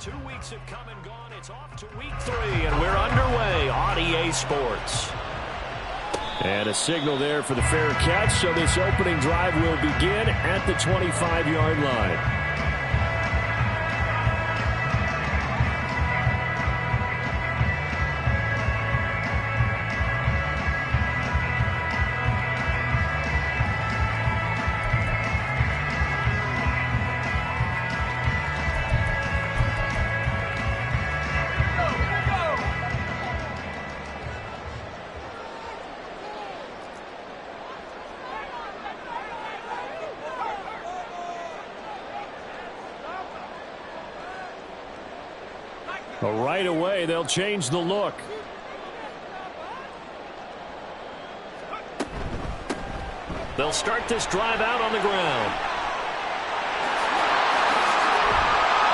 2 weeks have come and gone. It's off to week 3, and we're underway on EA Sports. And a signal there for the fair catch, so this opening drive will begin at the 25-yard line. Right away, they'll change the look. They'll start this drive out on the ground.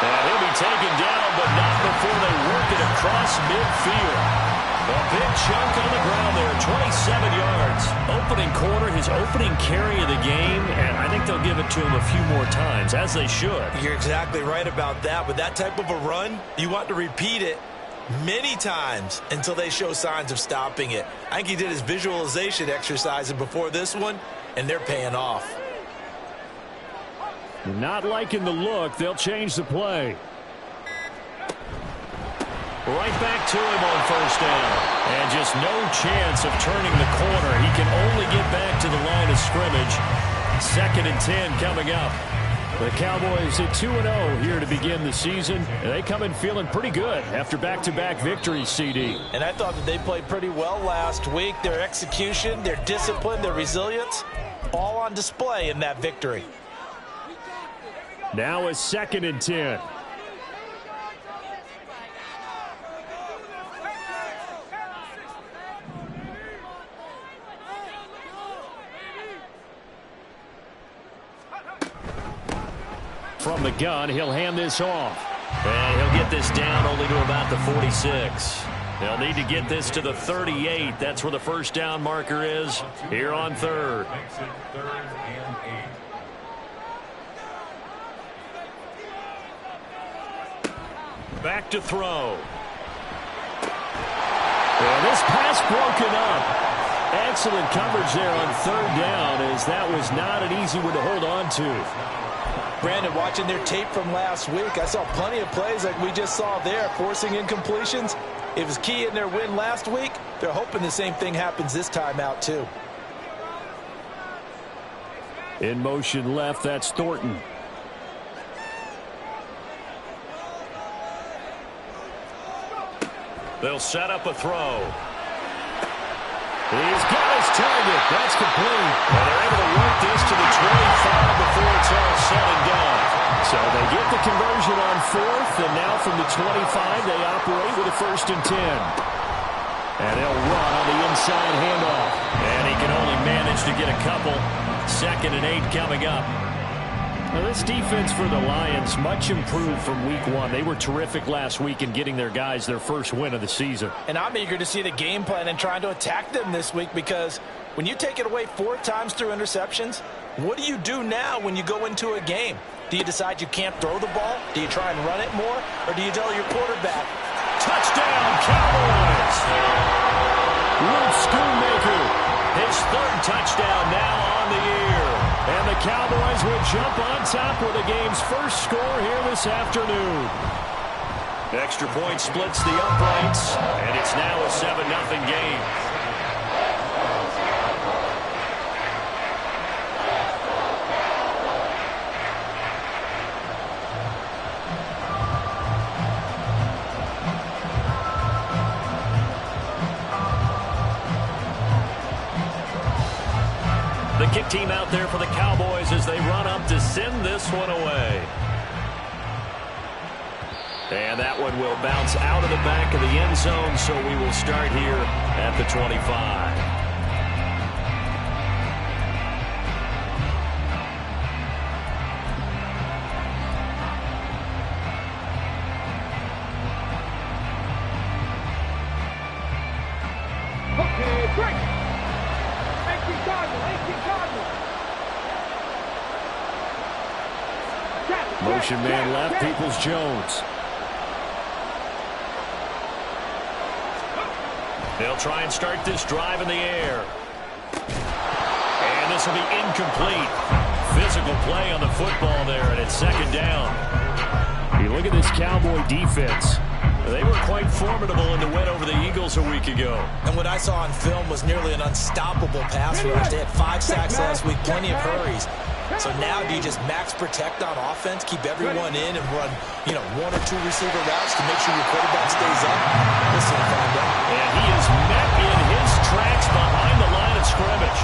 And he'll be taken down, but not before they work it across midfield. A big chunk on the ground there, 27 yards. Opening quarter, his opening carry of the game, and I think they'll give it to him a few more times, as they should. You're exactly right about that. With that type of a run, you want to repeat it many times until they show signs of stopping it. I think he did his visualization exercise before this one, and they're paying off. Not liking the look. They'll change the play. Right back to him on first down. And just no chance of turning the corner. He can only get back to the line of scrimmage. 2nd and 10 coming up. The Cowboys at 2-0 here to begin the season. And they come in feeling pretty good after back-to-back victories, CD. And I thought that they played pretty well last week. Their execution, their discipline, their resilience, all on display in that victory. Now a 2nd and 10. From the gun, he'll hand this off. And he'll get this down only to about the 46. They'll need to get this to the 38. That's where the first down marker is here on 3rd. Back to throw. And this pass broken up. Excellent coverage there on 3rd down, as that was not an easy one to hold on to. Brandon, watching their tape from last week, I saw plenty of plays like we just saw there, forcing incompletions. It was key in their win last week. They're hoping the same thing happens this time out, too. In motion left, that's Thornton. They'll set up a throw. He's got his target. That's complete. And they're able to work this to the 25 before it's all said and done. So they get the conversion on 4th, and now from the 25, they operate with a 1st and 10. And they'll run on the inside handoff. And he can only manage to get a couple. 2nd and 8 coming up. Now, this defense for the Lions much improved from week 1. They were terrific last week in getting their guys their first win of the season. And I'm eager to see the game plan and trying to attack them this week, because when you take it away 4 times through interceptions, what do you do now when you go into a game? Do you decide you can't throw the ball? Do you try and run it more? Or do you tell your quarterback, touchdown, Cowboys? Luke Schoonmaker, his 3rd touchdown now on the year. And the Cowboys will jump on top with the game's first score here this afternoon. Extra point splits the uprights, and it's now a 7-0 game. The kick team out there for the Cowboys as they run up to send this one away. And that one will bounce out of the back of the end zone, so we will start here at the 25. Motion man left, Peoples-Jones. They'll try and start this drive in the air. And this will be incomplete. Physical play on the football there, and it's second down. You look at this Cowboy defense. They were quite formidable in the win over the Eagles a week ago. And what I saw on film was nearly an unstoppable pass rush. They had 5 sacks last week, plenty of hurries. So now do you just max protect on offense, keep everyone in and run, 1 or 2 receiver routes to make sure your quarterback stays up? We'll soon find out. And he is met in his tracks behind the line of scrimmage.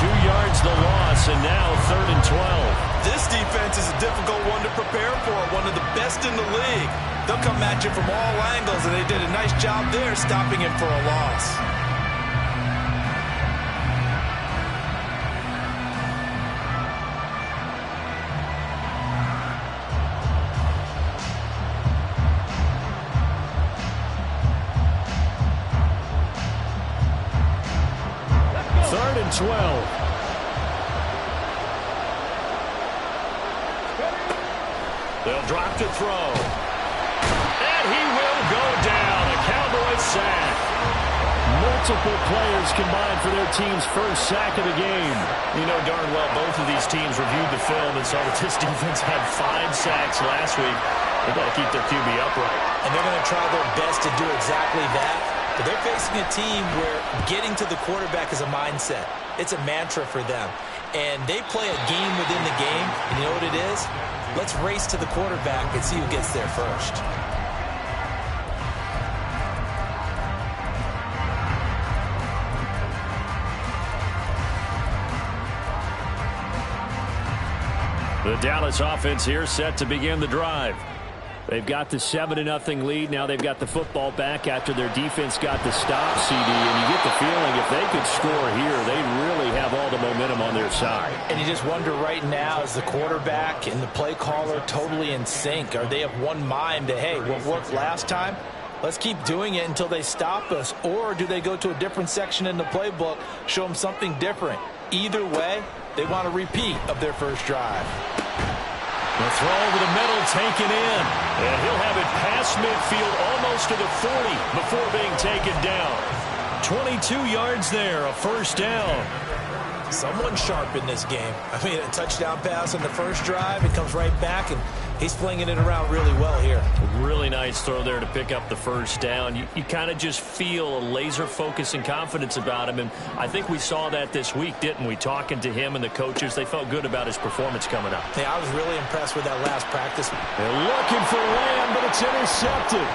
2 yards the loss, and now 3rd and 12. This defense is a difficult one to prepare for, one of the best in the league. They'll come at you from all angles, and they did a nice job there stopping him for a loss. Third and 12. They'll drop to throw. And he will go down. A Cowboys sack. Multiple players combined for their team's first sack of the game. You know darn well both of these teams reviewed the film and saw that this defense had 5 sacks last week. They've got to keep their QB upright. And they're going to try their best to do exactly that. But they're facing a team where getting to the quarterback is a mindset. It's a mantra for them. And they play a game within the game. And you know what it is? Let's race to the quarterback and see who gets there first. The Dallas offense here set to begin the drive. They've got the 7-0 lead. Now they've got the football back after their defense got the stop, CD. And you get the feeling if they could score here, they really have all the momentum on their side. And you just wonder right now, is the quarterback and the play caller totally in sync? Are they of one mind that, hey, what worked last time? Let's keep doing it until they stop us. Or do they go to a different section in the playbook, show them something different? Either way, they want a repeat of their first drive. The throw over the middle taken in. And he'll have it past midfield almost to the 40 before being taken down. 22 yards there, a first down. Someone sharp in this game. I mean, a touchdown pass on the first drive. It comes right back, and he's flinging it around really well here. Really nice throw there to pick up the first down. You kind of just feel a laser focus and confidence about him, and I think we saw that this week, didn't we? Talking to him and the coaches, they felt good about his performance coming up. Yeah, I was really impressed with that last practice. They're looking for Lamb, but it's intercepted.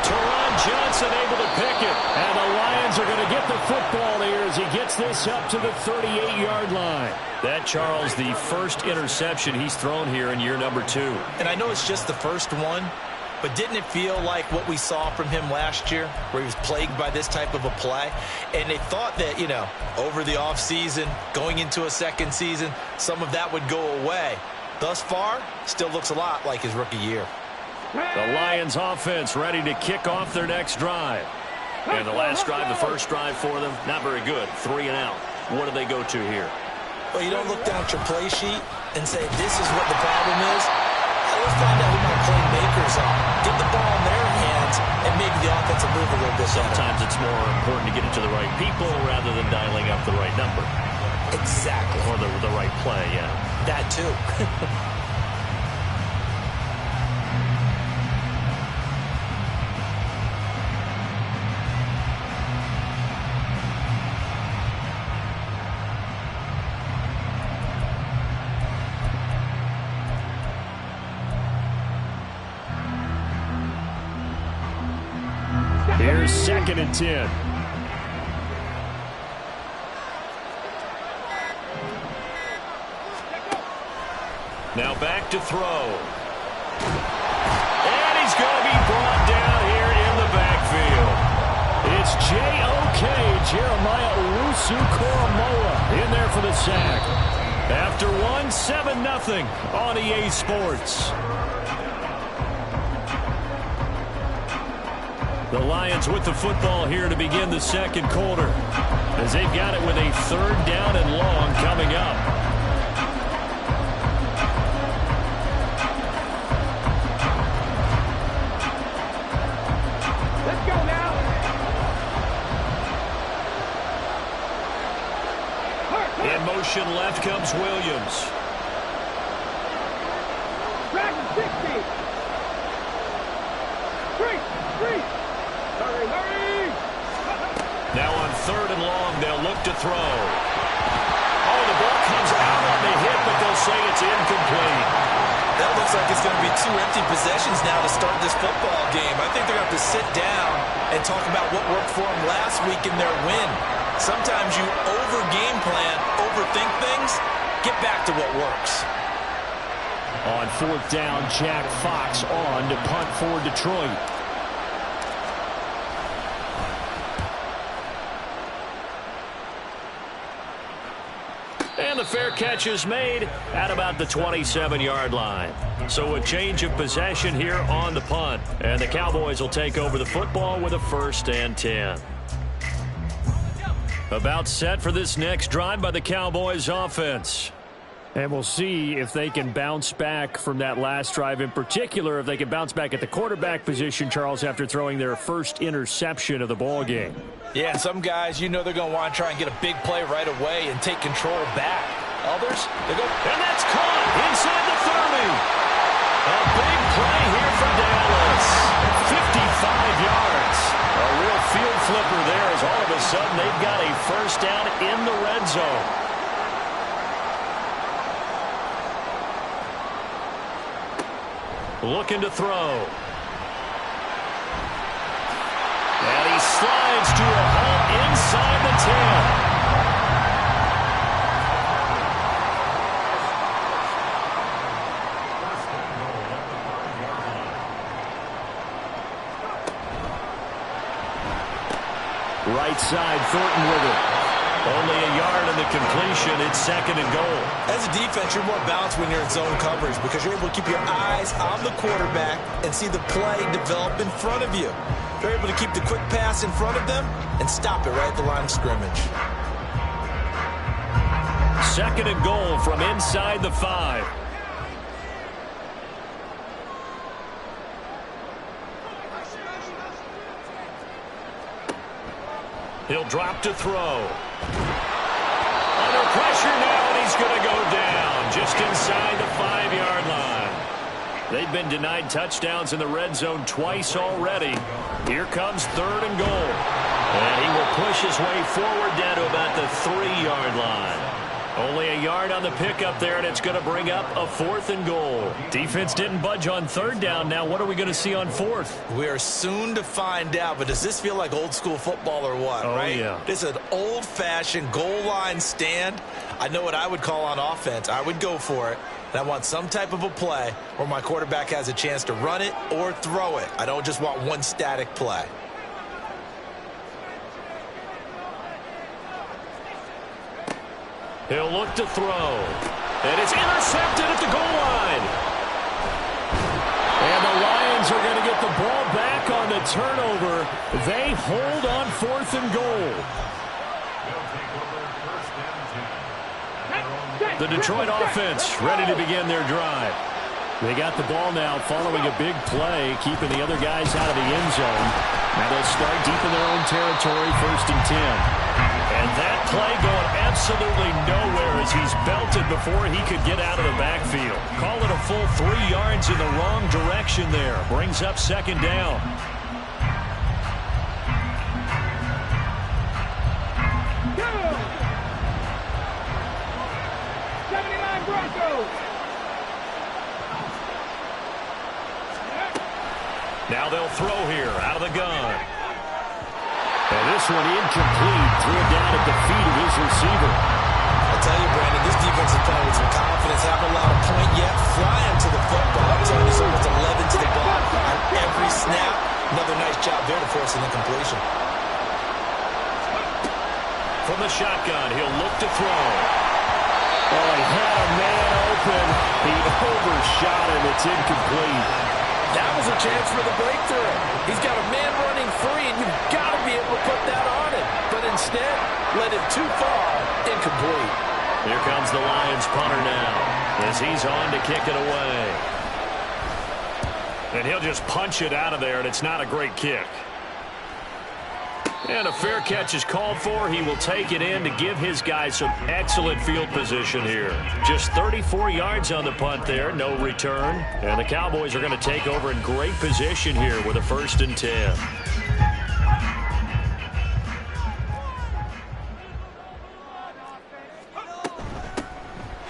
Teron Johnson able to pick it, and the Lions are going to get the football here as he gets this up to the 38-yard line. That, Charles, the first interception he's thrown here in year number 2. And I know it's just the first one, but didn't it feel like what we saw from him last year, where he was plagued by this type of a play? And they thought that, over the offseason, going into a second season, some of that would go away. Thus far, still looks a lot like his rookie year. The Lions offense ready to kick off their next drive. And the last drive, the first drive for them, not very good. 3 and out. What do they go to here? Well, you don't look down at your play sheet and say, this is what the problem is. Let's find out who my playmakers are. Get the ball in their hands and maybe the offensive move a little bit better. Sometimes it's more important to get it to the right people rather than dialing up the right number. Exactly. Or the right play, yeah. That too. Here's 2nd and 10. Now back to throw. And he's going to be brought down here in the backfield. It's J.O.K. Jeremiah Owusu-Koramoah in there for the sack. After 7-0 on EA Sports. The Lions with the football here to begin the second quarter, as they've got it with a 3rd down and long coming up. Let's go now. motion. Left comes Williams. Track 60. Hurry. Now on 3rd and long, they'll look to throw. Oh, the ball comes out on the hit, but they'll say it's incomplete. That looks like it's going to be 2 empty possessions now to start this football game. I think they're going to have to sit down and talk about what worked for them last week in their win. Sometimes you over-game plan, overthink things, get back to what works. On 4th down, Jack Fox on to punt for Detroit. And the fair catch is made at about the 27-yard line. So a change of possession here on the punt. And the Cowboys will take over the football with a 1st and 10. About set for this next drive by the Cowboys offense. And we'll see if they can bounce back from that last drive, in particular if they can bounce back at the quarterback position, Charles, after throwing their first interception of the ball game. Yeah, some guys, you know they're going to want to try and get a big play right away and take control back. Others, they go, and that's caught inside the 30. A big play here for Dallas. 55 yards. A real field flipper there as all of a sudden they've got a 1st down in the red zone. Looking to throw. And he slides to a halt inside the 10. Right side, Thornton with it. Only a yard in the completion. It's 2nd and goal. As a defense, you're more balanced when you're in zone coverage because you're able to keep your eyes on the quarterback and see the play develop in front of you. You're able to keep the quick pass in front of them and stop it right at the line of scrimmage. 2nd and goal from inside the 5. He'll drop to throw. Under pressure now, and he's going to go down just inside the 5-yard line. They've been denied touchdowns in the red zone twice already. Here comes 3rd and goal. And he will push his way forward down to about the 3-yard line. Only a yard on the pickup there, and it's going to bring up a 4th and goal. Defense didn't budge on 3rd down. Now what are we going to see on 4th? We are soon to find out, but does this feel like old school football or what, right? Yeah. This is an old-fashioned goal line stand. I know what I would call on offense. I would go for it, and I want some type of a play where my quarterback has a chance to run it or throw it. I don't just want one static play. He'll look to throw. And it's intercepted at the goal line. And the Lions are going to get the ball back on the turnover. They hold on 4th and goal. The Detroit offense ready to begin their drive. They got the ball now following a big play, keeping the other guys out of the end zone. Now they'll start deep in their own territory, 1st and 10. And that play going absolutely nowhere as he's belted before he could get out of the backfield. Call it a full 3 yards in the wrong direction there. Brings up 2nd down. Go! 79 Broncos! Now they'll throw here out of the gun. And this one incomplete. Threw it down at the feet of his receiver. I tell you, Brandon, this defense is playing with some confidence. Haven't allowed a point yet. Flying to the football. I'm telling you, it's almost 11 to the ball on every snap. Another nice job there to force an incompletion. From the shotgun, he'll look to throw. Oh, he had a man open. He overshot him. It's incomplete. That was a chance for the breakthrough. He's got a man running free, and you've got to be able to put that on him. But instead, led him too far, incomplete. Here comes the Lions punter now as he's on to kick it away. And he'll just punch it out of there, and it's not a great kick. And a fair catch is called for. He will take it in to give his guys some excellent field position here. Just 34 yards on the punt there, no return. And the Cowboys are going to take over in great position here with a 1st and 10.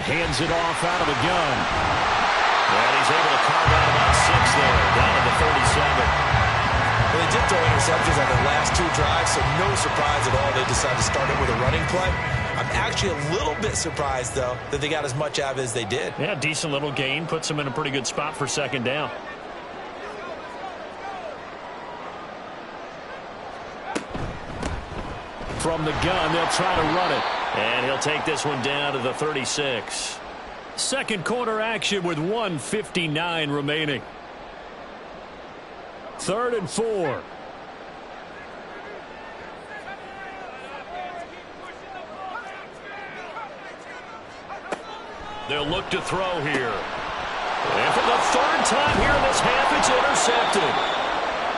Hands it off out of the gun. And he's able to carve out about 6 there, down to the 37. Well, they did throw interceptions on their last 2 drives, so no surprise at all they decided to start it with a running play. I'm actually a little bit surprised, though, that they got as much out of it as they did. Yeah, decent little gain. Puts them in a pretty good spot for 2nd down. From the gun, they'll try to run it. And he'll take this one down to the 36. Second quarter action with 1:59 remaining. 3rd and 4. They'll look to throw here. And for the 3rd time here in this half, it's intercepted.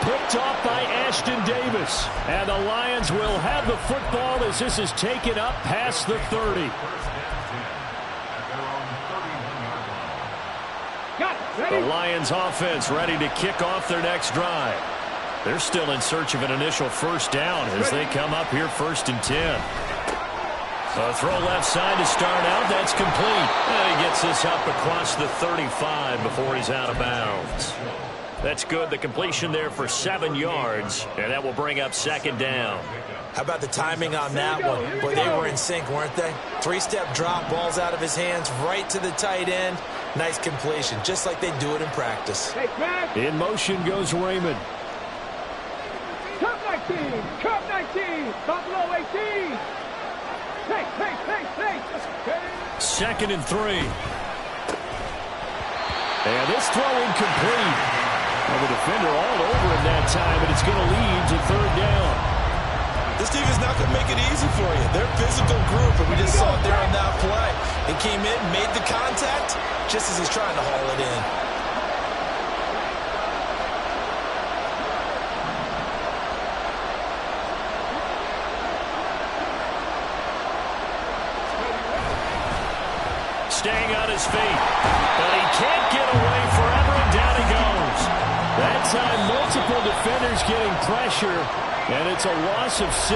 Picked off by Ashton Davis. And the Lions will have the football as this is taken up past the 30. The Lions offense ready to kick off their next drive. They're still in search of an initial 1st down as they come up here 1st and 10. A throw left side to start out. That's complete. And he gets this up across the 35 before he's out of bounds. That's good. The completion there for 7 yards, and that will bring up 2nd down. How about the timing on that one? Boy, they were in sync, weren't they? 3-step drop, balls out of his hands, right to the tight end. Nice completion, just like they do it in practice. In motion goes Raymond. Cup 19, Cup 19, Buffalo 18. Hey. 2nd and 3. And this throw incomplete. Well, the defender all over him that time, and it's going to lead to 3rd down. This team is not going to make it easy for you. They're a physical group, and we just saw it there on that play. He came in, made the contact, just as he's trying to haul it in. Staying on his feet, but he can't get away forever, and down he goes. That time, multiple defenders getting pressure, and it's a loss of 6.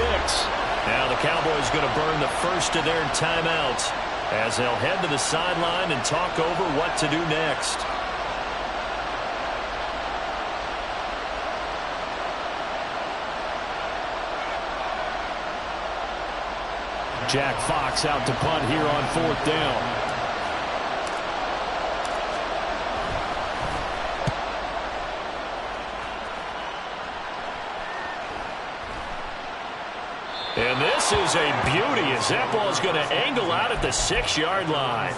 Now the Cowboys going to burn the first of their timeouts as they'll head to the sideline and talk over what to do next. Jack Fox out to punt here on 4th down. And this is a beauty as that ball is going to angle out at the 6-yard line.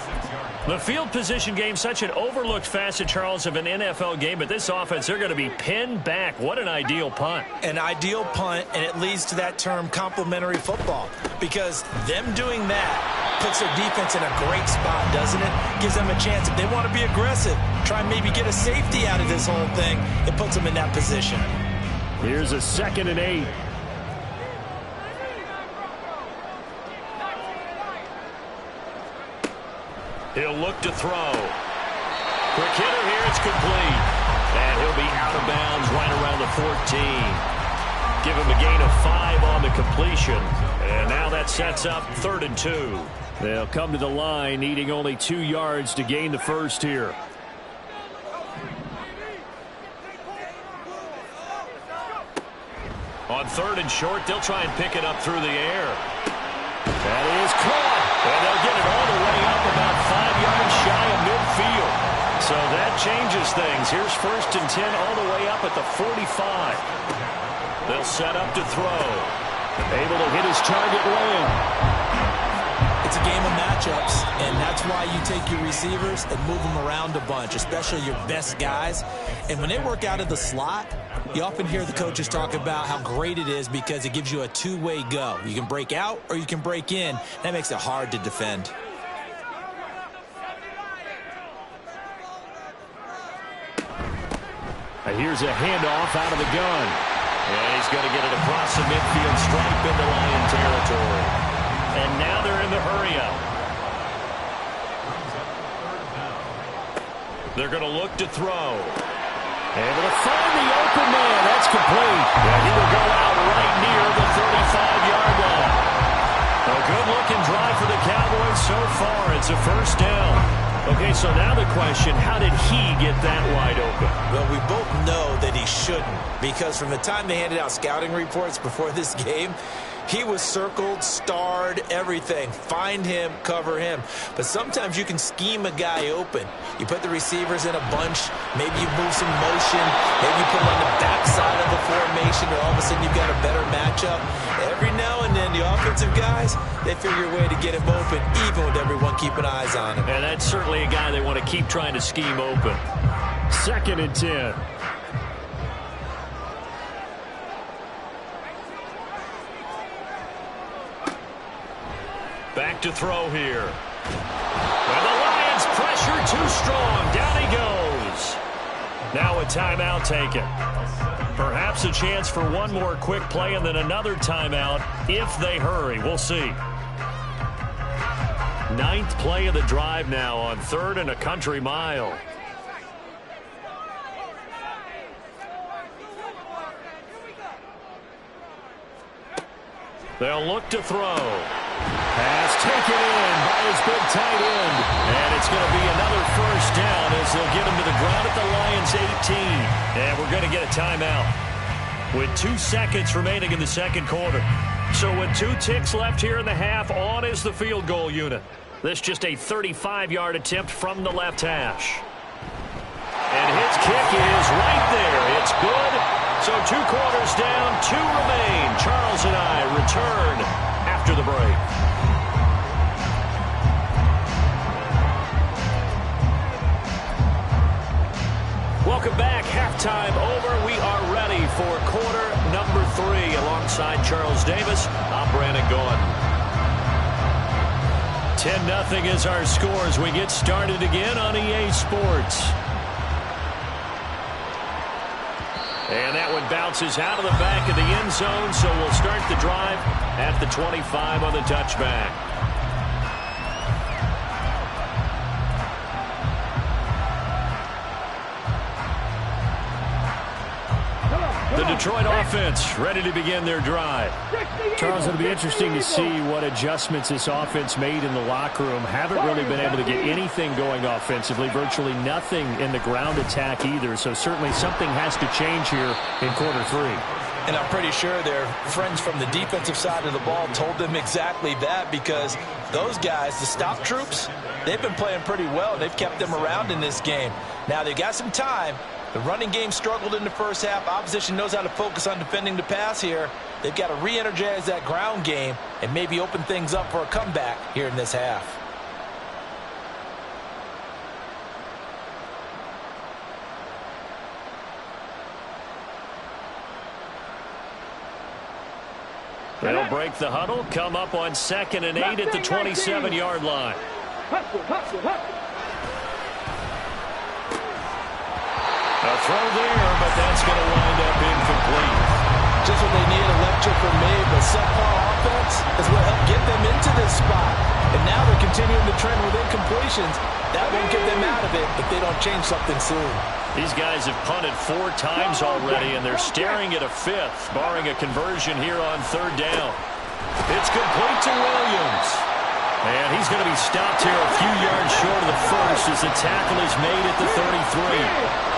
The field position game, such an overlooked facet, Charles, of an NFL game, but this offense, they're going to be pinned back. What an ideal punt. An ideal punt, and it leads to that term complementary football, because them doing that puts their defense in a great spot, doesn't it? Gives them a chance. If they want to be aggressive, try and maybe get a safety out of this whole thing, it puts them in that position. Here's a 2nd and 8. He'll look to throw. Quick hitter here, it's complete. And he'll be out of bounds right around the 14. Give him a gain of 5 on the completion. And now that sets up 3rd and 2. They'll come to the line needing only 2 yards to gain the first here. On 3rd and short, they'll try and pick it up through the air. That is caught. And they'll get it all the way up about 5 yards shy of midfield. So that changes things. Here's 1st and 10 all the way up at the 45. They'll set up to throw. Able to hit his target lane. It's a game of matchups, and that's why you take your receivers and move them around a bunch, especially your best guys. And when they work out of the slot, you often hear the coaches talk about how great it is because it gives you a two-way go. You can break out or you can break in. That makes it hard to defend. And here's a handoff out of the gun. And he's going to get it across the midfield stripe into Lion territory. And now they're in the hurry-up. They're going to look to throw. Able to find the open man. That's complete. And he will go out right near the 35-yard line. A good-looking drive for the Cowboys so far. It's a first down. Okay, so now the question, how did he get that wide open? Well, we both know that he shouldn't, because from the time they handed out scouting reports before this game, he was circled, starred, everything. Find him, cover him. But sometimes you can scheme a guy open. You put the receivers in a bunch. Maybe you move some motion. Maybe you put him on the backside of the formation, and all of a sudden you've got a better matchup. Every now and then, the offensive guys, they figure a way to get him open, even with everyone keeping eyes on him. And that's certainly a guy they want to keep trying to scheme open. 2nd and 10. Back to throw here. And the Lions pressure too strong. Down he goes. Now a timeout taken. Perhaps a chance for one more quick play and then another timeout if they hurry. We'll see. 9th play of the drive now on 3rd and a country mile. They'll look to throw. Pass taken in by his big tight end. And it's going to be another first down as they'll get him to the ground at the Lions 18. And we're going to get a timeout with 2 seconds remaining in the second quarter. So with 2 ticks left here in the half, on is the field goal unit. This just a 35-yard attempt from the left hash. And his kick is right there. It's good. So 2 quarters down, 2 remain. Charles and I return after the break. Welcome back. Halftime over. We are ready for quarter number 3. Alongside Charles Davis, I'm Brandon Gordon. 10-0 is our score as we get started again on EA Sports. And that one bounces out of the back of the end zone, so we'll start the drive at the 25 on the touchback. The Detroit offense ready to begin their drive. Charles, it'll be interesting to see what adjustments this offense made in the locker room. Haven't really been able to get anything going offensively, virtually nothing in the ground attack either. So certainly something has to change here in quarter 3. And I'm pretty sure their friends from the defensive side of the ball told them exactly that, because those guys, the stop troops, they've been playing pretty well. They've kept them around in this game. Now they've got some time. The running game struggled in the first half. Opposition knows how to focus on defending the pass here. They've got to re-energize that ground game and maybe open things up for a comeback here in this half. They'll break the huddle, come up on 2nd and 8 at the 27-yard line. A throw there, but that's going to wind up incomplete. Just what they need, a lecture from me, but subpar offense is what helped get them into this spot. And now they're continuing the trend with incompletions. That won't get them out of it if they don't change something soon. These guys have punted 4 times already, and they're staring at a 5th, barring a conversion here on 3rd down. It's complete to Williams. And he's going to be stopped here a few yards short of the first as the tackle is made at the 33.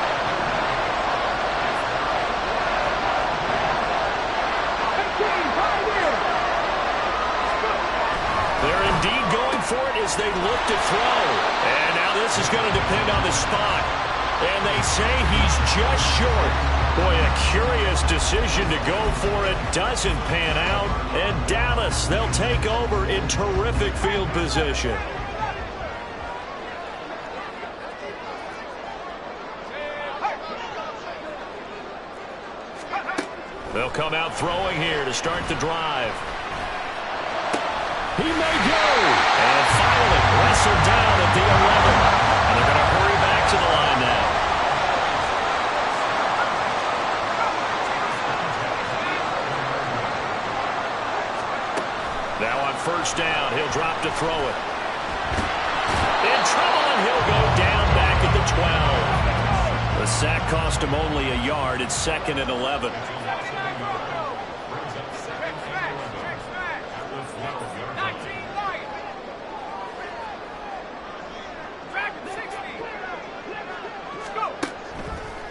For it as they look to throw. And now this is going to depend on the spot. And they say he's just short. Boy, a curious decision to go for it. Doesn't pan out. And Dallas, they'll take over in terrific field position. They'll come out throwing here to start the drive. He may go. And finally, wrestled down at the 11. And they're going to hurry back to the line now. Now on first down, he'll drop to throw it. In trouble, and he'll go down back at the 12. The sack cost him only a yard. It's 2nd and 11.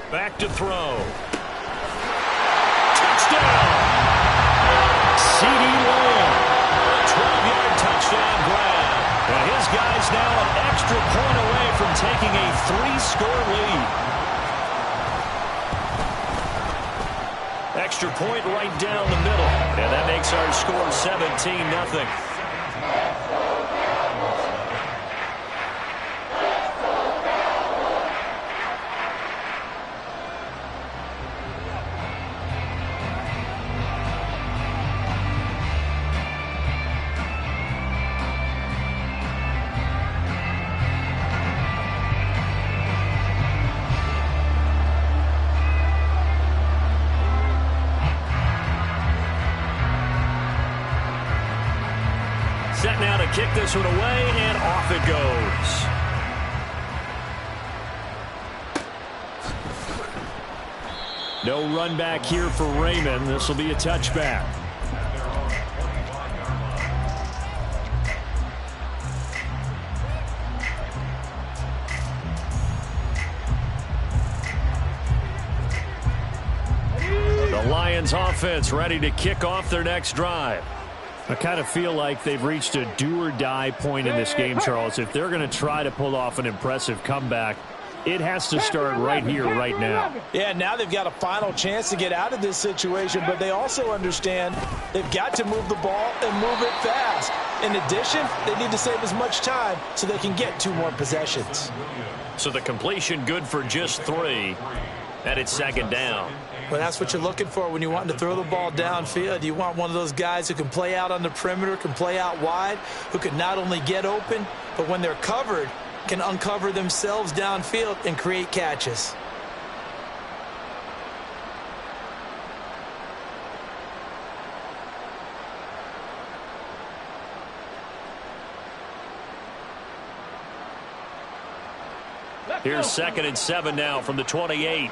Back to throw. Touchdown! C.D. Lamb. A 12-yard touchdown grab. And his guy's now an extra point away from taking a 3-score lead. Extra point right down the middle. And that makes our score 17-0. Set now to kick this one away, and off it goes. No run back here for Raymond. This will be a touchback. The Lions offense ready to kick off their next drive. I kind of feel like they've reached a do-or-die point in this game, Charles. If they're going to try to pull off an impressive comeback, it has to start right here, right now. Yeah, now they've got a final chance to get out of this situation, but they also understand they've got to move the ball and move it fast. In addition, they need to save as much time so they can get 2 more possessions. So the completion good for just 3, and it's 2nd down. Well, that's what you're looking for when you want to throw the ball downfield. You want one of those guys who can play out on the perimeter, can play out wide, who can not only get open, but when they're covered, can uncover themselves downfield and create catches. Here's 2nd and 7 now from the 28.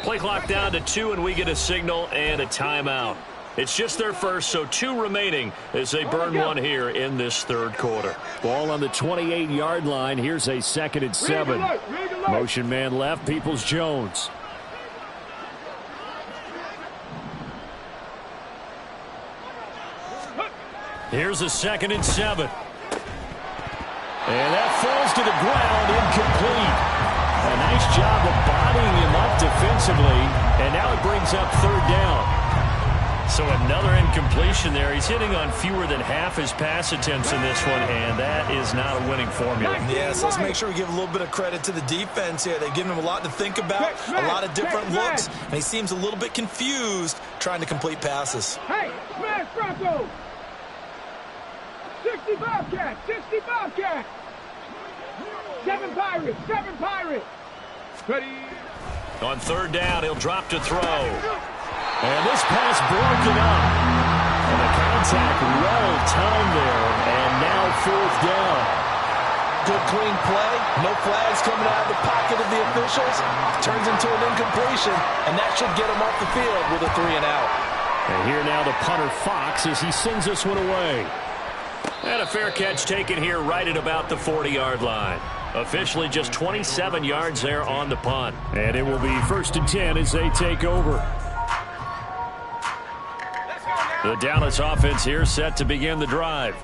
Play clock down to 2, and we get a signal and a timeout. It's just their first, so 2 remaining as they burn one here in this 3rd quarter. Ball on the 28-yard line. Here's a 2nd and 7. Motion man left, Peoples-Jones. Here's a 2nd and 7. And that falls to the ground, incomplete. A nice job of bodying him up defensively, and now it brings up 3rd down. So another incompletion there. He's hitting on fewer than half his pass attempts in this one, and that is not a winning formula. Yes, let's make sure we give a little bit of credit to the defense here. They've given him a lot to think about, a lot of different looks, and he seems a little bit confused trying to complete passes. Hey, smash Bronco! 60 Bobcats, 60 Bobcats! 7 Pirates, 7 Pirates! Ready? On 3rd down, he'll drop to throw. And this pass broken up. And the contact well timed there. And now 4th down. Good clean play. No flags coming out of the pocket of the officials. Turns into an incompletion. And that should get him off the field with a 3 and out. And here now the punter Fox as he sends this one away. And a fair catch taken here right at about the 40-yard line. Officially just 27 yards there on the punt. And it will be 1st and 10 as they take over. The Dallas offense here set to begin the drive.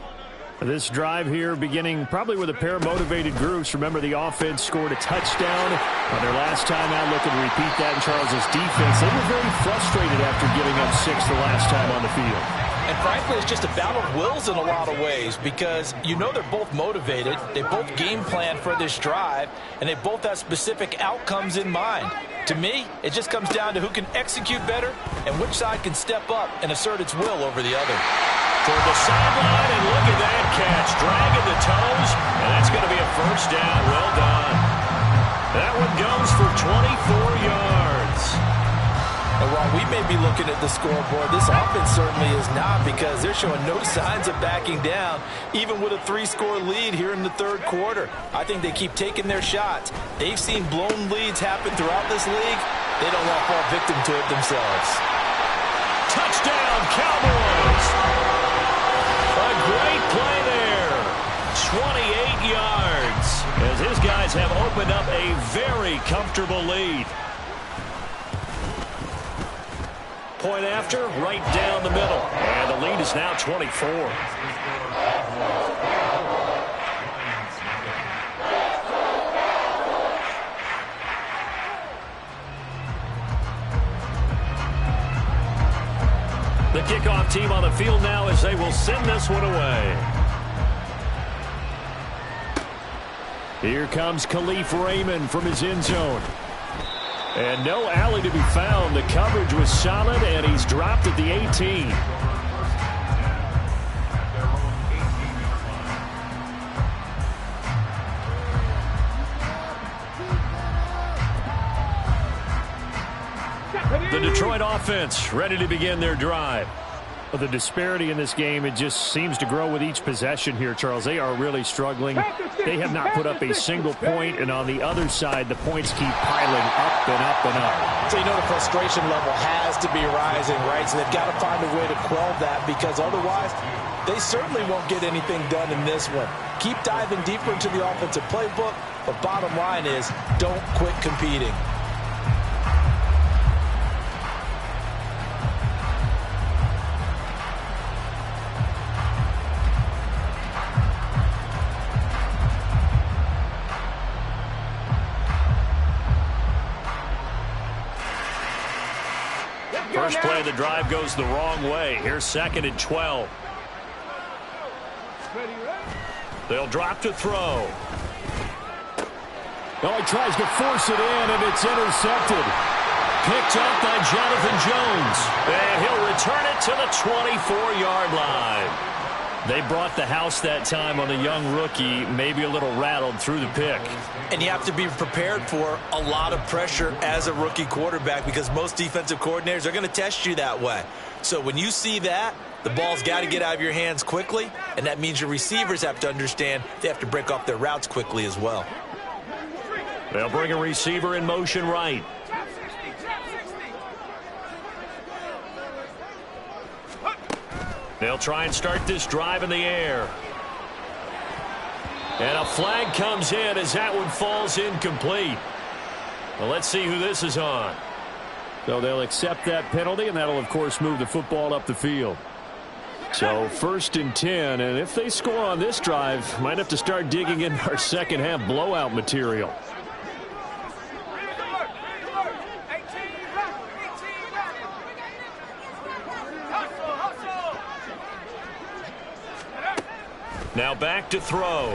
This drive here beginning probably with a pair of motivated groups. Remember, the offense scored a touchdown on their last time out. Looking to repeat that in Charles's defense. They were very frustrated after giving up 6 the last time on the field. And frankly, it's just a battle of wills in a lot of ways because you know they're both motivated. They both game plan for this drive, and they both have specific outcomes in mind. To me, it just comes down to who can execute better and which side can step up and assert its will over the other. Toward the sideline, and look at that catch. Dragging the toes, and that's going to be a 1st down. Well done. That one goes for 24 yards. And while we may be looking at the scoreboard, this offense certainly is not, because they're showing no signs of backing down, even with a 3-score lead here in the third quarter. I think they keep taking their shots. They've seen blown leads happen throughout this league. They don't want to fall victim to it themselves. Touchdown, Cowboys! A great play there. 28 yards as his guys have opened up a very comfortable lead. Point after, right down the middle. And the lead is now 24. The kickoff team on the field now as they will send this one away. Here comes Khalif Raymond from his end zone. And no alley to be found. The coverage was solid, and he's dropped at the 18. The Detroit offense ready to begin their drive. Well, the disparity in this game, it just seems to grow with each possession here, Charles. They are really struggling. They have not put up a single point, and on the other side, the points keep piling up and up and up. So you know the frustration level has to be rising, right? So they've got to find a way to quell that, because otherwise they certainly won't get anything done in this one. Keep diving deeper into the offensive playbook, but bottom line is don't quit competing. First play of the drive goes the wrong way. Here's 2nd and 12. They'll drop to throw. Oh, he tries to force it in, and it's intercepted. Picked up by Jonathan Jones. And he'll return it to the 24-yard line. They brought the house that time on the young rookie, maybe a little rattled through the pick. And you have to be prepared for a lot of pressure as a rookie quarterback, because most defensive coordinators are going to test you that way. So when you see that, the ball's got to get out of your hands quickly, and that means your receivers have to understand they have to break off their routes quickly as well. They'll bring a receiver in motion right. They'll try and start this drive in the air. And a flag comes in as that one falls incomplete. Well, let's see who this is on. So they'll accept that penalty, and that'll, of course, move the football up the field. So 1st and 10, and if they score on this drive, might have to start digging in our second half blowout material. Now back to throw.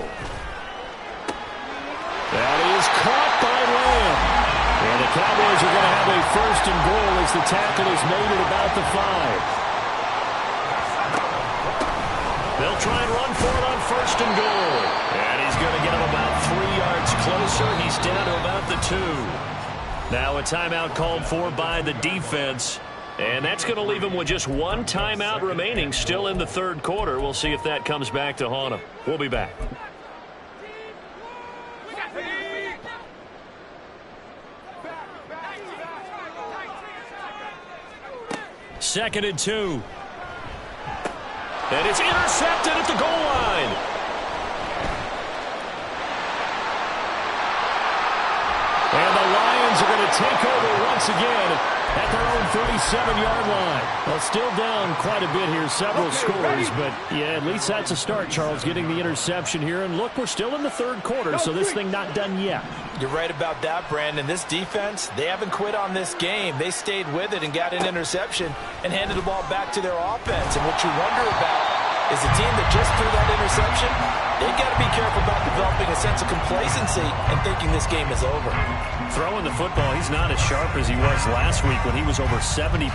That is caught by Lamb. And the Cowboys are going to have a 1st and goal as the tackle is made at about the 5. They'll try and run for it on 1st and goal. And he's going to get him about 3 yards closer. He's down to about the 2. Now a timeout called for by the defense. And that's going to leave him with just one timeout remaining still in the third quarter. We'll see if that comes back to haunt him. We'll be back. Second and 2. And it's intercepted at the goal line. And the Lions are going to take over once again at their own 37-yard line. Well, still down quite a bit here, several scores, but yeah, at least that's a start, Charles, getting the interception here. And look, we're still in the third quarter, so this thing not done yet. You're right about that, Brandon. This defense, they haven't quit on this game. They stayed with it and got an interception and handed the ball back to their offense. And what you wonder about is the team that just threw that interception, they've got to be careful about developing a sense of complacency and thinking this game is over. Throwing the football, he's not as sharp as he was last week when he was over 70%.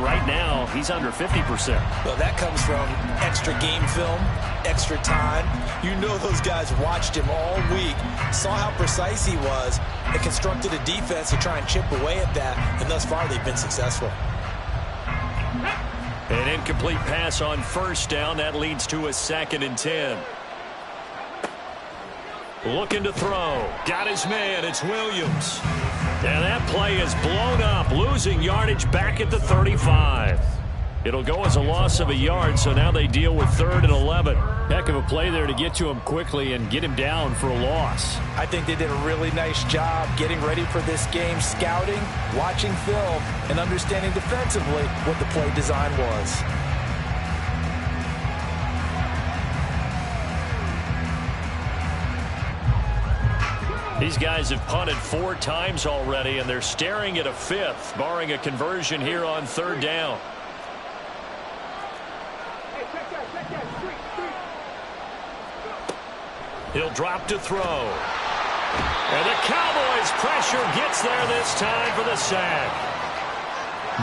Right now, he's under 50%. Well, that comes from extra game film, extra time. You know those guys watched him all week, saw how precise he was, and constructed a defense to try and chip away at that, and thus far they've been successful. An incomplete pass on first down. That leads to a 2nd and 10. Looking to throw. Got his man. It's Williams. And that play is blown up. Losing yardage back at the 35. It'll go as a loss of a yard, so now they deal with 3rd and 11. Heck of a play there to get to him quickly and get him down for a loss. I think they did a really nice job getting ready for this game, scouting, watching film, and understanding defensively what the play design was. These guys have punted 4 times already, and they're staring at a 5th, barring a conversion here on 3rd down. He'll drop to throw. And the Cowboys' pressure gets there this time for the sack.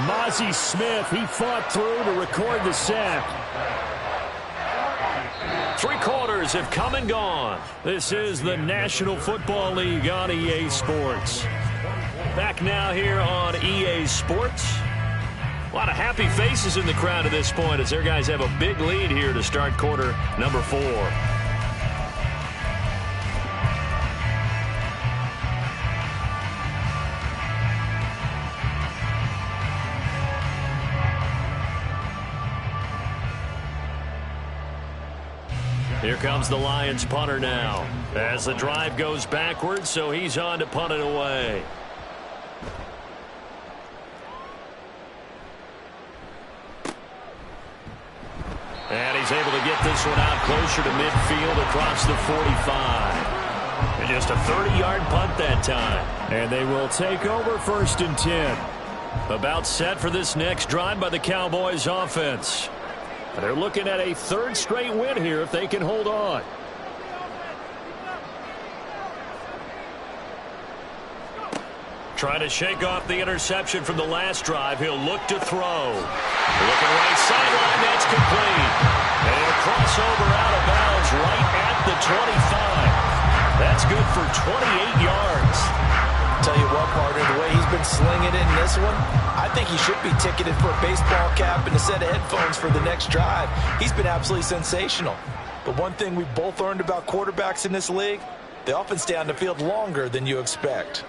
Mozzie Smith, he fought through to record the sack. 3 quarters have come and gone. This is the National Football League on EA Sports. Back now here on EA Sports. A lot of happy faces in the crowd at this point as their guys have a big lead here to start quarter number 4. Here comes the Lions punter now as the drive goes backwards, so he's on to punt it away. And he's able to get this one out closer to midfield across the 45. And just a 30-yard punt that time. And they will take over 1st and 10. About set for this next drive by the Cowboys offense. They're looking at a 3rd straight win here if they can hold on. Trying to shake off the interception from the last drive. He'll look to throw. Looking right sideline. That's complete. And he'll cross over out of bounds right at the 25. That's good for 28 yards. Tell you what, partner, the way he's been slinging it in this one, I think he should be ticketed for a baseball cap and a set of headphones for the next drive. He's been absolutely sensational. But one thing we've both learned about quarterbacks in this league, they often stay on the field longer than you expect.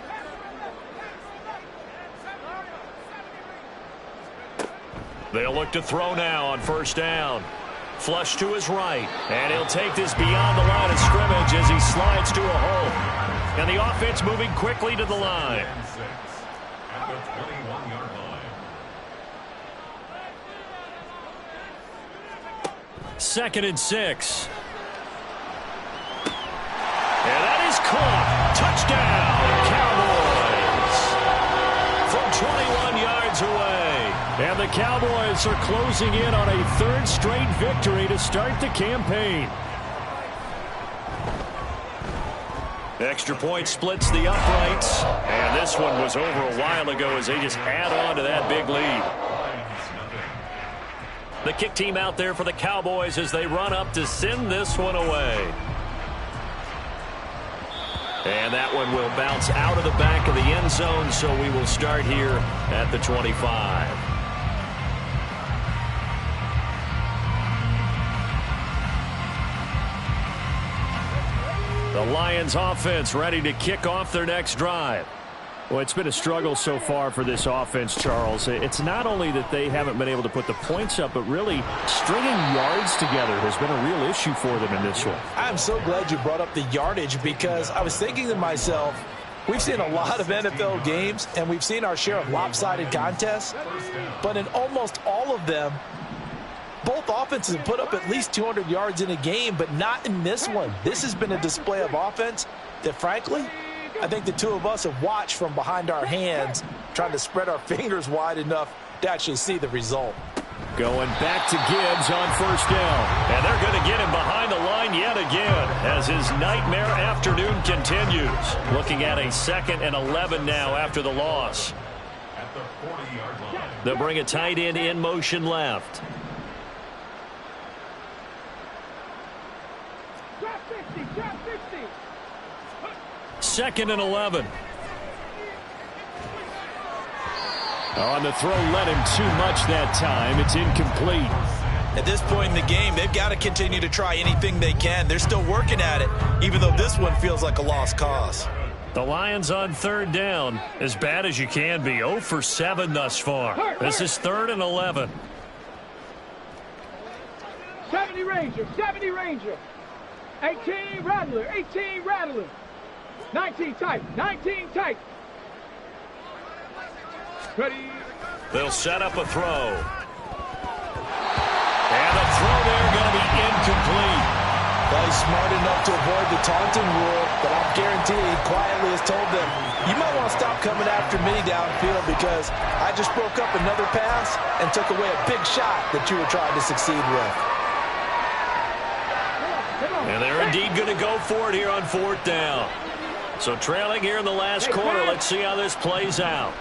They'll look to throw now on 1st down. Flush to his right. And he'll take this beyond the line of scrimmage as he slides to a hole. And the offense moving quickly to the line. At the 21-yard line. 2nd and 6. And that is caught. Touchdown, Cowboys. From 21 yards away. And the Cowboys are closing in on a 3rd straight victory to start the campaign. Extra point splits the uprights. And this one was over a while ago as they just add on to that big lead. The kick team out there for the Cowboys as they run up to send this one away. And that one will bounce out of the back of the end zone, so we will start here at the 25. The Lions offense ready to kick off their next drive. Well, it's been a struggle so far for this offense, Charles. It's not only that they haven't been able to put the points up, but really stringing yards together has been a real issue for them in this one. I'm so glad you brought up the yardage because I was thinking to myself, we've seen a lot of NFL games, and we've seen our share of lopsided contests, but in almost all of them, both offenses have put up at least 200 yards in a game, but not in this one. This has been a display of offense that, frankly, I think the two of us have watched from behind our hands, trying to spread our fingers wide enough to actually see the result. Going back to Gibbs on 1st down. And they're going to get him behind the line yet again as his nightmare afternoon continues. Looking at a 2nd and 11 now after the loss. At the 40-yard line. They'll bring a tight end in motion left. Drop 50, drop 50. 2nd and 11. On the throw, let him too much that time. It's incomplete. At this point in the game, they've got to continue to try anything they can. They're still working at it, even though this one feels like a lost cause. The Lions on third down, as bad as you can be. 0 for 7 thus far. This is 3rd and 11. 70 Ranger, 70 Ranger. 18 Rattler, 18 Rattler. 19 tight, 19 tight. Ready. They'll set up a throw. And the throw there going to be incomplete. Well, he's smart enough to avoid the taunting rule, but I guarantee he quietly has told them, you might want to stop coming after me downfield because I just broke up another pass and took away a big shot that you were trying to succeed with. And they're indeed going to go for it here on 4th down. So trailing here in the last quarter, let's see how this plays out.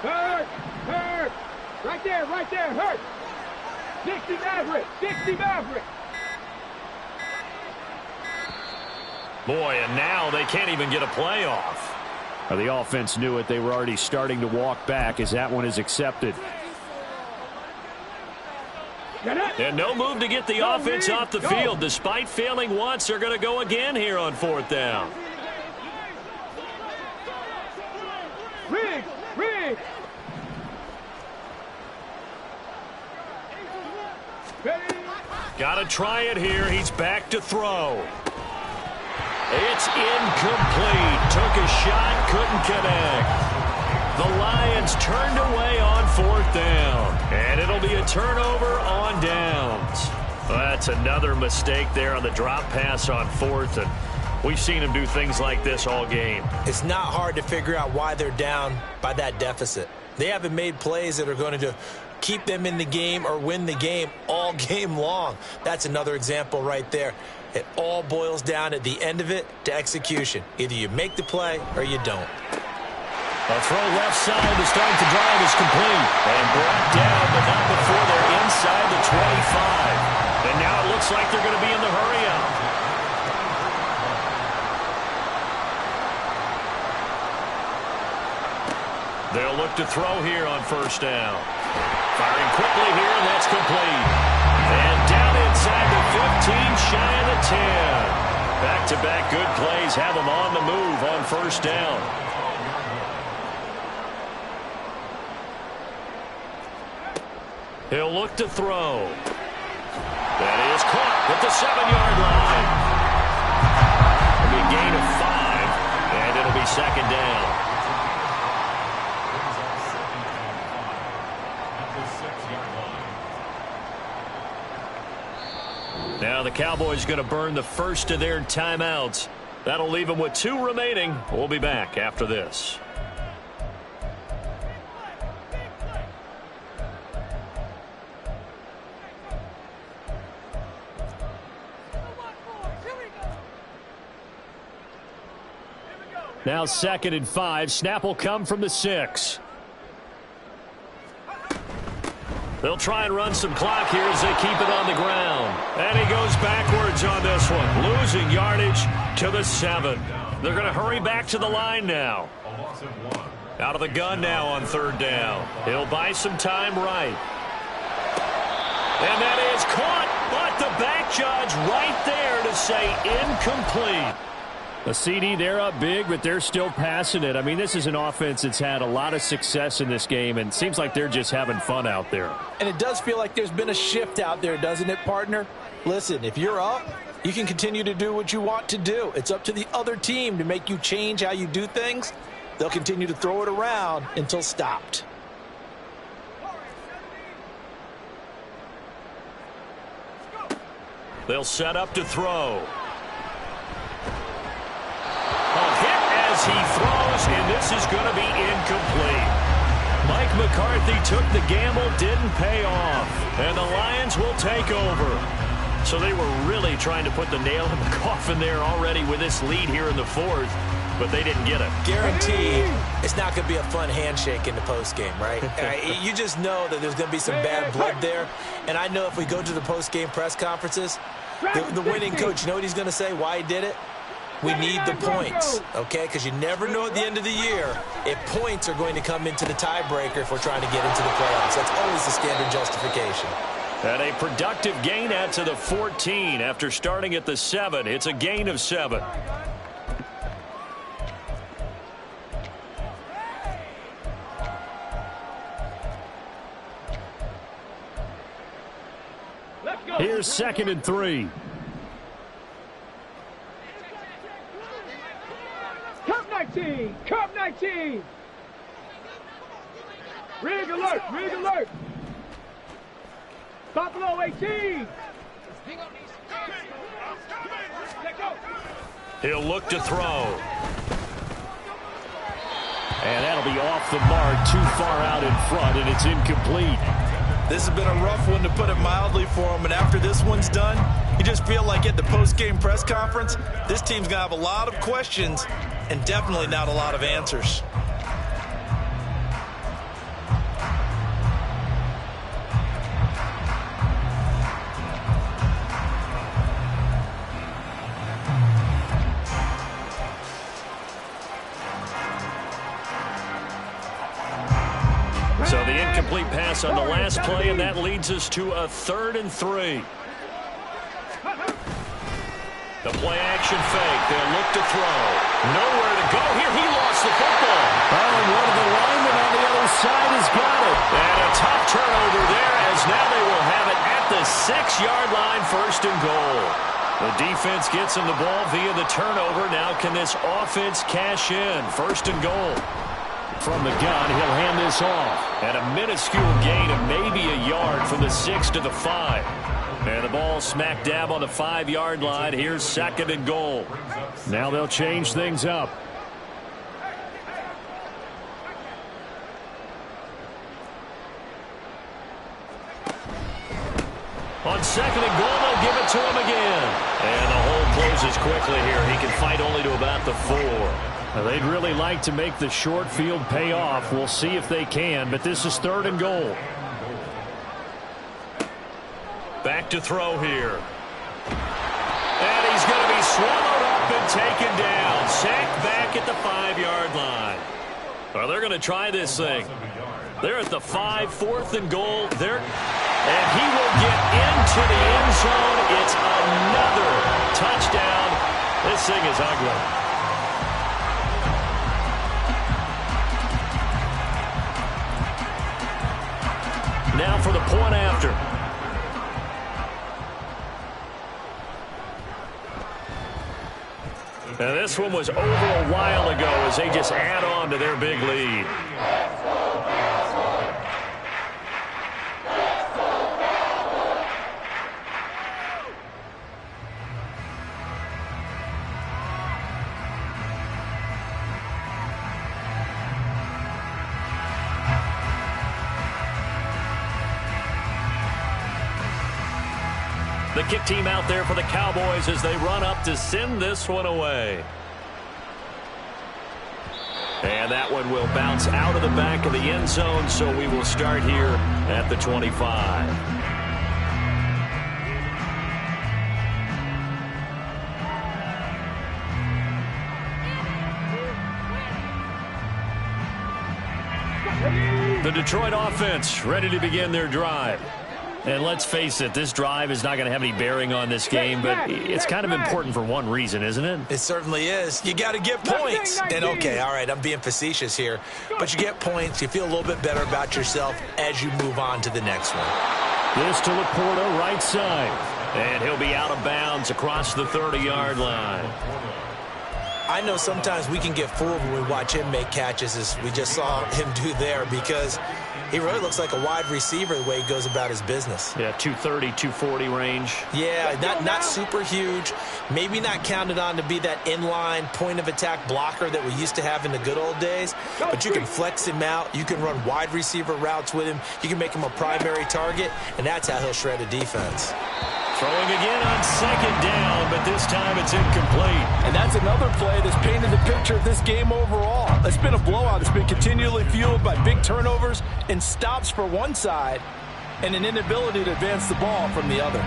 Hurt. Right there, hurt. 60 Maverick, 60 Maverick. Boy, and now they can't even get a play off. The offense knew it. They were already starting to walk back as that one is accepted. And no move to get the offense off the field. Despite failing once, they're going to go again here on 4th down. Riggs. Got to try it here. He's back to throw. It's incomplete. Took a shot, couldn't connect. The Lions turned away on 4th down. And it'll be a turnover on downs. That's another mistake there on the drop pass on 4th. And we've seen him do things like this all game. It's not hard to figure out why they're down by that deficit. They haven't made plays that are going to keep them in the game or win the game all game long. That's another example right there. It all boils down at the end of it to execution. Either you make the play or you don't. A throw left side to start the drive is complete. And brought down, but not before they're inside the 25. And now it looks like they're going to be in the hurry-up. They'll look to throw here on 1st down. Firing quickly here, and that's complete. And down inside the 15, shy of the 10. Back-to-back good plays have them on the move on 1st down. He'll look to throw. That is caught at the 7-yard line. It'll be a gain of 5, and it'll be 2nd down. Now the Cowboys going to burn the first of their timeouts. That'll leave them with 2 remaining. We'll be back after this. Now 2nd and 5. Snap will come from the 6. They'll try and run some clock here as they keep it on the ground. And he goes backwards on this one, losing yardage to the 7. They're going to hurry back to the line now. Out of the gun now on 3rd down. He'll buy some time right. And that is caught, but the back judge right there to say incomplete. A CD, they're up big, but they're still passing it. I mean, this is an offense that's had a lot of success in this game, and it seems like they're just having fun out there. And it does feel like there's been a shift out there, doesn't it, partner? Listen, if you're up, you can continue to do what you want to do. It's up to the other team to make you change how you do things. They'll continue to throw it around until stopped. They'll set up to throw. He throws, and this is going to be incomplete. Mike McCarthy took the gamble, didn't pay off, and the Lions will take over. So they were really trying to put the nail in the coffin there already with this lead here in the 4th. but they didn't get it. Guaranteed it's not going to be a fun handshake in the postgame, right? You just know that there's going to be some bad blood there. And I know if we go to the postgame press conferences, the winning coach, you know what he's going to say, why he did it? We need the points, okay? Because you never know at the end of the year if points are going to come into the tiebreaker if we're trying to get into the playoffs. That's always the standard justification. And a productive gain out to the 14 after starting at the 7. It's a gain of 7. Here's 2nd and 3. Cup 19! Cup 19! Rig alert! Rig alert! Buffalo 18! He'll look to throw. And that'll be off the mark, too far out in front, and it's incomplete. This has been a rough one, to put it mildly, for him. And after this one's done, you just feel like at the post-game press conference, this team's going to have a lot of questions and definitely not a lot of answers. So the incomplete pass on the last play, and that leads us to a 3rd and 3. The play action fake. They'll look to throw. Nowhere to go here. He lost the football. Oh, and one of the linemen on the other side has got it. And a tough turnover there, as now they will have it at the 6-yard line, 1st and goal. The defense gets him the ball via the turnover. Now can this offense cash in? 1st and goal. From the gun, he'll hand this off. And a minuscule gain of maybe a yard from the 6 to the 5. And the ball smack dab on the 5-yard line. Here's 2nd and goal. Now they'll change things up. On 2nd and goal, they'll give it to him again. And the hole closes quickly here. He can fight only to about the 4. Now, they'd really like to make the short field pay off. We'll see if they can, but this is 3rd and goal. Back to throw here. And he's going to be swallowed up and taken down. Sacked back at the 5-yard line. Well, they're going to try this thing. They're at the 5, 4th and goal. And he will get into the end zone. It's another touchdown. This thing is ugly. Now for the point after. Now this one was over a while ago as they just add on to their big lead. The kick team out there for the Cowboys as they run up to send this one away. And that one will bounce out of the back of the end zone, so we will start here at the 25. The Detroit offense ready to begin their drive. And let's face it, this drive is not going to have any bearing on this game, but it's kind of important for one reason, isn't it? It certainly is. You got to get points. And, okay, all right, I'm being facetious here, but you get points. You feel a little bit better about yourself as you move on to the next one. This to Laporta, right side. And he'll be out of bounds across the 30-yard line. I know sometimes we can get fooled when we watch him make catches, as we just saw him do there, because he really looks like a wide receiver the way he goes about his business. Yeah, 230, 240 range. Yeah, not super huge. Maybe not counted on to be that inline point-of-attack blocker that we used to have in the good old days. But you can flex him out. You can run wide receiver routes with him. You can make him a primary target, and that's how he'll shred a defense. Throwing again on second down, but this time it's incomplete. And that's another play that's painted the picture of this game overall. It's been a blowout. It's been continually fueled by big turnovers and stops for one side and an inability to advance the ball from the other.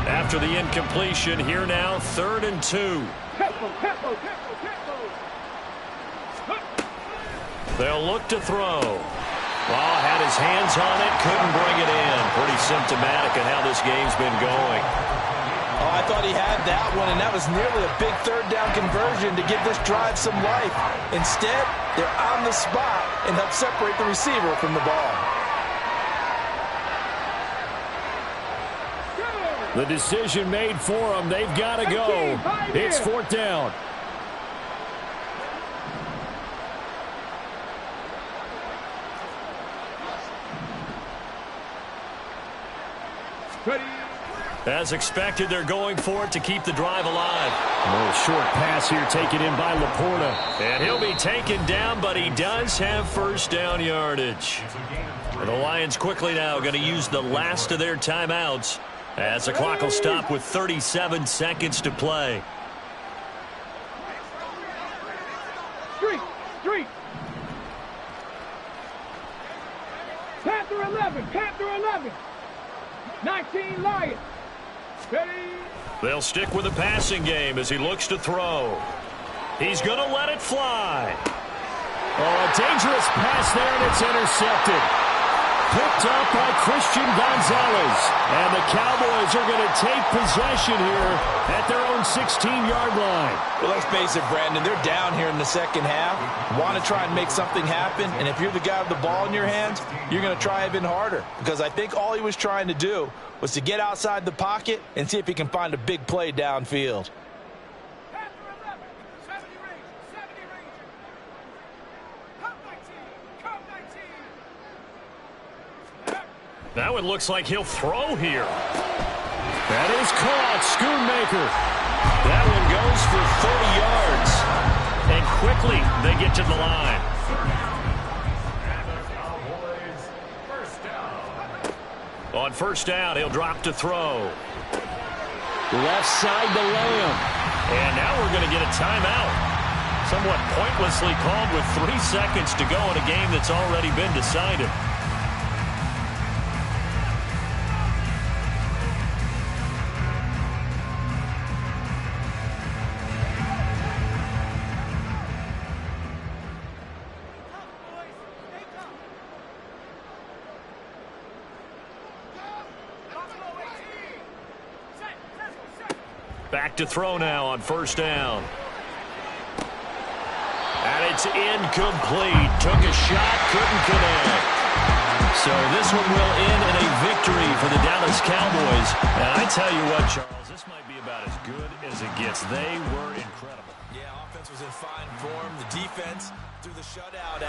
After the incompletion, here now, 3rd and 2. They'll look to throw. Well, had his hands on it, couldn't bring it in. Pretty symptomatic of how this game's been going. Oh, I thought he had that one, and that was nearly a big 3rd down conversion to give this drive some life. Instead, they're on the spot and help separate the receiver from the ball. The decision made for them. They've got to go. It's 4th down. Ready. As expected, they're going for it to keep the drive alive. A little short pass here taken in by Laporta. And he'll be taken down, but he does have 1st down yardage. And the Lions quickly now going to use the last of their timeouts as the clock will stop with 37 seconds to play. Street. Panther 11. 19 Lions. Ready. They'll stick with the passing game as he looks to throw. He's going to let it fly. Oh, a dangerous pass there, and it's intercepted. Picked up by Christian Gonzalez. And the Cowboys are going to take possession here at their own 16-yard line. Well, let's face it, Brandon, they're down here in the second half. Want to try and make something happen, and if you're the guy with the ball in your hands, you're going to try even harder. Because I think all he was trying to do was to get outside the pocket and see if he can find a big play downfield. Now it looks like he'll throw here. That is caught. Schoonmaker. That one goes for 30 yards. And quickly they get to the line. On 1st down, he'll drop to throw. Left side to Lamb. And now we're going to get a timeout. Somewhat pointlessly called with 3 seconds to go in a game that's already been decided. Back to throw now on 1st down. And it's incomplete. Took a shot, couldn't connect. So this one will end in a victory for the Dallas Cowboys. And I tell you what, Charles, this might be about as good as it gets. They were incredible. Yeah, offense was in fine form. The defense threw the shutout out.